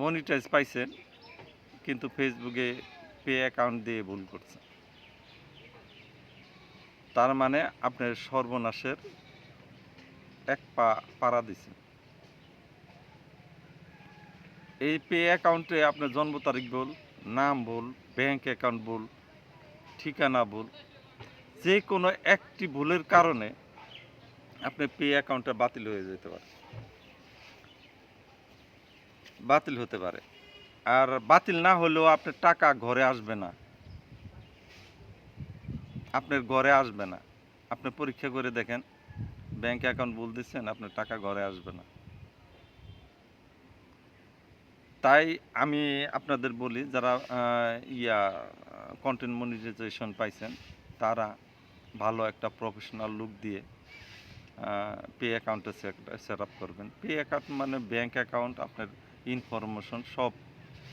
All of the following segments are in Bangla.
মনিটাইজ পাইছেন কিন্তু ফেসবুকে পে অ্যাকাউন্ট দিয়ে ভুল করছেন, তার মানে আপনার সর্বনাশের এক পা পাড়া দিছেন। এই পে অ্যাকাউন্টে আপনার জন্ম তারিখ ভুল, নাম ভুল, ব্যাংক অ্যাকাউন্ট ভুল, ঠিকানা ভুল, যে কোনো একটি ভুলের কারণে আপনার পে অ্যাকাউন্টটা বাতিল হয়ে যেতে পারে, বাতিল হতে পারে। আর বাতিল না হলেও আপনার টাকা ঘরে আসবে না, আপনার ঘরে আসবে না। আপনি পরীক্ষা করে দেখেন, ব্যাংক অ্যাকাউন্ট ভুল দিচ্ছেন, আপনার টাকা ঘরে আসবে না। তাই আমি আপনাদের বলি, যারা কন্টেন্ট মনিটাইজেশন পাইছেন, তারা ভালো একটা প্রফেশনাল লুক দিয়ে পে অ্যাকাউন্টে সেট আপ করবেন। পে অ্যাকাউন্ট মানে ব্যাংক অ্যাকাউন্ট, আপনার ইনফরমেশন সব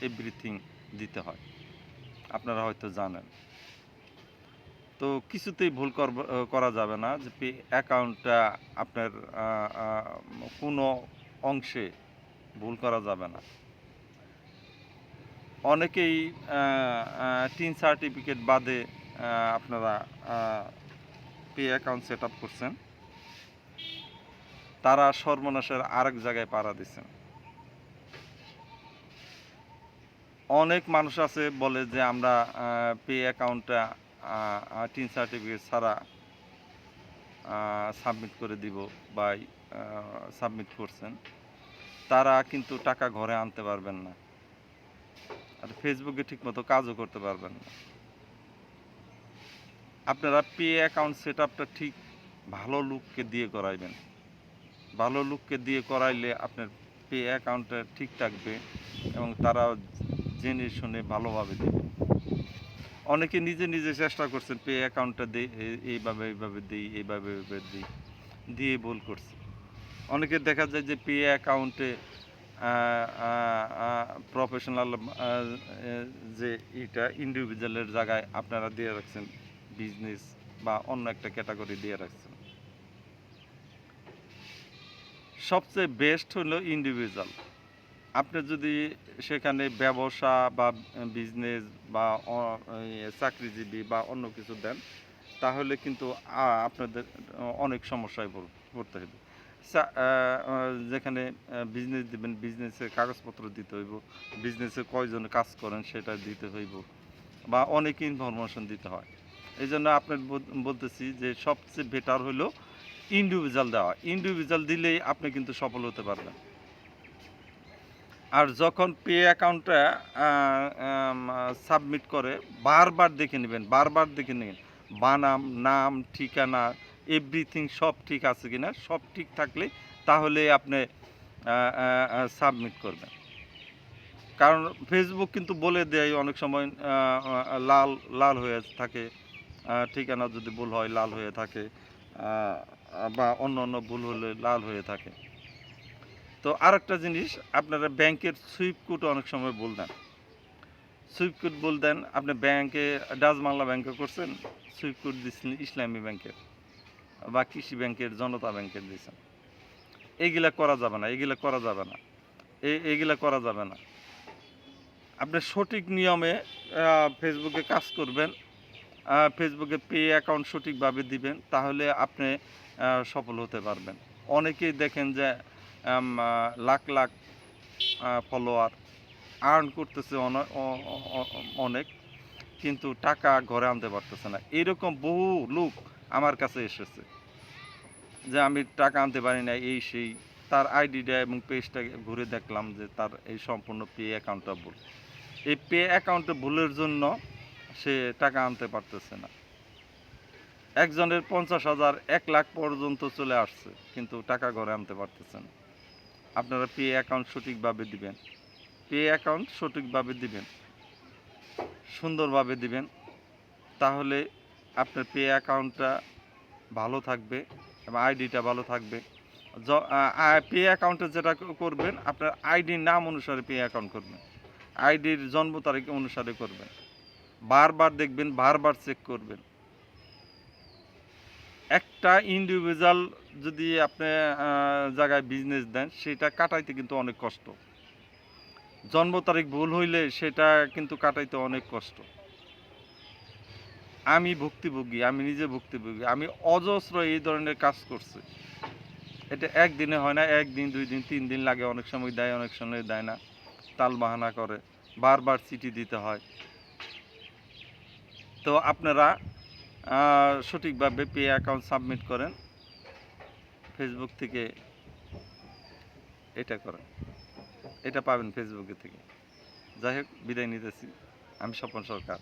এভরিথিং দিতে হয়, আপনারা হয়তো জানেন। তো কিছুতেই ভুল করা যাবে না যে পে অ্যাকাউন্টটা আপনার কোনো অংশে ভুল করা যাবে না। অনেকেই টিন সার্টিফিকেট বাদে আপনারা পে অ্যাকাউন্ট সেট আপ করছেন, তারা সর্বনাশের আরেক জায়গায় পাড়া দিচ্ছেন। অনেক মানুষ আছে বলে যে আমরা পে অ্যাকাউন্টটা টিন সার্টিফিকেট ছাড়া সাবমিট করে দিব বা সাবমিট করছেন, তারা কিন্তু টাকা ঘরে আনতে পারবেন না, আর ফেসবুকে ঠিকমতো কাজও করতে পারবেন না। আপনারা পে অ্যাকাউন্ট সেট আপটা ঠিক ভালো লোককে দিয়ে করাইবেন। ভালো লোককে দিয়ে করাইলে আপনার পে অ্যাকাউন্টটা ঠিক থাকবে এবং তারা জেনে শুনে ভালোভাবে দেবে। অনেকে নিজে নিজে চেষ্টা করছেন পে অ্যাকাউন্টটা দিই, এইভাবে দিই, এইভাবে দিই, দিয়ে ভুল করছে। অনেকে দেখা যায় যে পে অ্যাকাউন্টে প্রফেশনাল যে এটা ইন্ডিভিজুয়ালের জায়গায় আপনারা দিয়ে রাখছেন বিজনেস বা অন্য একটা ক্যাটাগরি দিয়ে রাখছেন। সবচেয়ে বেস্ট হলো ইন্ডিভিজুয়াল। আপনি যদি সেখানে ব্যবসা বা বিজনেস বা চাকরিজীবী বা অন্য কিছু দেন, তাহলে কিন্তু আপনাদের অনেক সমস্যায় পড়তে হবে। যেখানে বিজনেস দিবেন, বিজনেসের কাগজপত্র দিতে হইব, বিজনেসে কয়জনে কাজ করেন সেটা দিতে হইব, বা অনেক ইনফরমেশন দিতে হয়। এই জন্য আপনার বলতেছি যে সবচেয়ে বেটার হলো ইন্ডিভিজুয়াল দেওয়া। ইন্ডিভিজুয়াল দিলেই আপনি কিন্তু সফল হতে পারবেন। আর যখন পে অ্যাকাউন্টটা সাবমিট করে বারবার দেখে নেবেন, বারবার দেখে নেবেন বানাম, নাম, ঠিকানা, এভরিথিং সব ঠিক আছে কিনা। সব ঠিক থাকলে তাহলে আপনি সাবমিট করবেন। কারণ ফেসবুক কিন্তু বলে দেয় অনেক সময় লাল লাল হয়ে থাকে, ঠিকানা যদি ভুল হয় লাল হয়ে থাকে, বা অন্য অন্য ভুল হলে লাল হয়ে থাকে। তো আরেকটা জিনিস, আপনারা ব্যাংকের সুইফট কোড অনেক সময় ভুল দেন। সুইফট কোড ভুল দেন, আপনি ব্যাংকে ডাচ বাংলা ব্যাংকে করছেন, সুইফট কোড দিচ্ছেন ইসলামী ব্যাংকের বা কৃষি ব্যাংকের, জনতা ব্যাংকের দিচ্ছেন। এইগুলা করা যাবে না, এইগুলা করা যাবে না, এইগুলা করা যাবে না। আপনি সঠিক নিয়মে ফেসবুকে কাজ করবেন, ফেসবুকে পে অ্যাকাউন্ট সঠিকভাবে দিবেন, তাহলে আপনি সফল হতে পারবেন। অনেকেই দেখেন যে লাখ লাখ ফলোয়ার আর্ন করতেছে অনেক, কিন্তু টাকা ঘরে আনতে পারতেছে না। এরকম বহু লোক আমার কাছে এসেছে যে আমি টাকা আনতে পারি না, এই সেই। তার আইডিটা এবং পেজটা ঘুরে দেখলাম যে তার এই সম্পূর্ণ পে অ্যাকাউন্টটা ভুল। এই পে অ্যাকাউন্টে ভুলের জন্য সে টাকা আনতে পারতেছে না। একজনের 50,000, 1,00,000 পর্যন্ত চলে আসছে, কিন্তু টাকা ঘরে আনতে পারতেছে না। আপনারা পে অ্যাকাউন্ট সঠিকভাবে দিবেন, পে অ্যাকাউন্ট সঠিকভাবে দিবেন, সুন্দরভাবে দিবেন, তাহলে আপনার পে অ্যাকাউন্টটা ভালো থাকবে এবং আইডিটা ভালো থাকবে। পে অ্যাকাউন্টে যেটা করবেন, আপনার আইডির নাম অনুসারে পে অ্যাকাউন্ট করবেন, আইডির জন্ম তারিখ অনুসারে করবেন। বারবার দেখবেন, বারবার চেক করবেন। একটা ইন্ডিভিজুয়াল যদি আপনি জায়গায় বিজনেস দেন, সেটা কাটাইতে কিন্তু অনেক কষ্ট। জন্ম তারিখ ভুল হইলে সেটা কিন্তু কাটাইতে অনেক কষ্ট। আমি ভুক্তভোগী, আমি নিজে ভুক্তভোগী। আমি অজস্র এই ধরনের কাজ করছি। এটা একদিনে হয় না, ১ দিন, ২ দিন, ৩ দিন লাগে। অনেক সময় দেয়, অনেক সময় দেয় না। টালবাহানা করে। বারবার চিঠি দিতে হয়। তো আপনারা সঠিকভাবে পে অ্যাকাউন্ট সাবমিট করেন। ফেসবুক থেকে এটা করেন। এটা পাবেন ফেসবুকে থেকে। যাই হোক, বিদায় নিতেছি। আমি স্বপন সরকার।